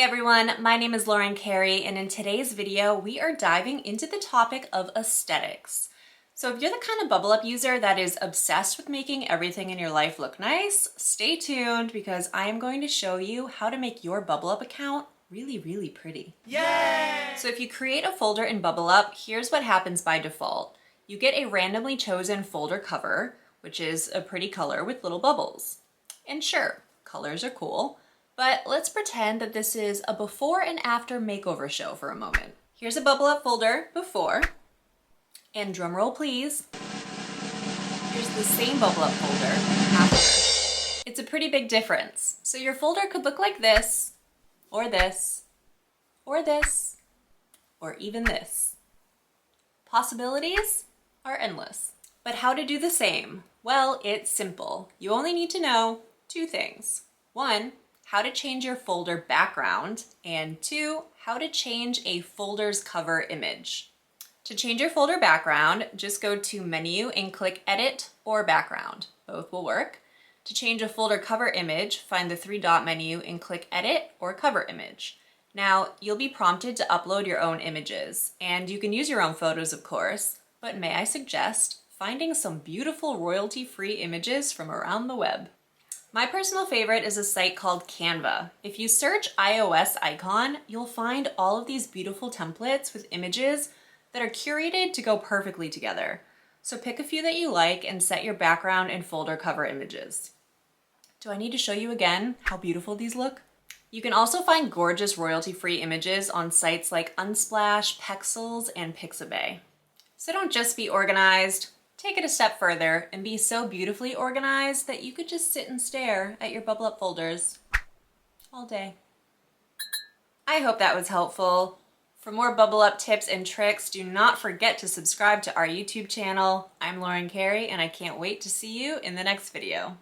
Hey everyone, my name is Lauren Carey, and in today's video, we are diving into the topic of aesthetics. So if you're the kind of Bubble Up user that is obsessed with making everything in your life look nice, stay tuned because I am going to show you how to make your Bubble Up account really pretty. Yay! So if you create a folder in Bubble Up, here's what happens by default. You get a randomly chosen folder cover, which is a pretty color with little bubbles. And sure, colors are cool, but let's pretend that this is a before and after makeover show for a moment. Here's a Bubble Up folder before, and drumroll please, here's the same Bubble Up folder after. It's a pretty big difference. So your folder could look like this, or this, or this, or even this. Possibilities are endless. But how to do the same? Well, it's simple. You only need to know two things. One, how to change your folder background, and two, how to change a folder's cover image. To change your folder background, just go to Menu and click Edit or Background. Both will work. To change a folder cover image, find the three-dot menu and click Edit or Cover Image. Now, you'll be prompted to upload your own images, and you can use your own photos, of course, but may I suggest finding some beautiful royalty-free images from around the web. My personal favorite is a site called Canva. If you search iOS icon, you'll find all of these beautiful templates with images that are curated to go perfectly together. So pick a few that you like and set your background and folder cover images. Do I need to show you again how beautiful these look? You can also find gorgeous royalty-free images on sites like Unsplash, Pexels, and Pixabay. So don't just be organized. Take it a step further and be so beautifully organized that you could just sit and stare at your Bubble Up folders all day. I hope that was helpful. For more Bubble Up tips and tricks, do not forget to subscribe to our YouTube channel. I'm Lauren Carey, and I can't wait to see you in the next video.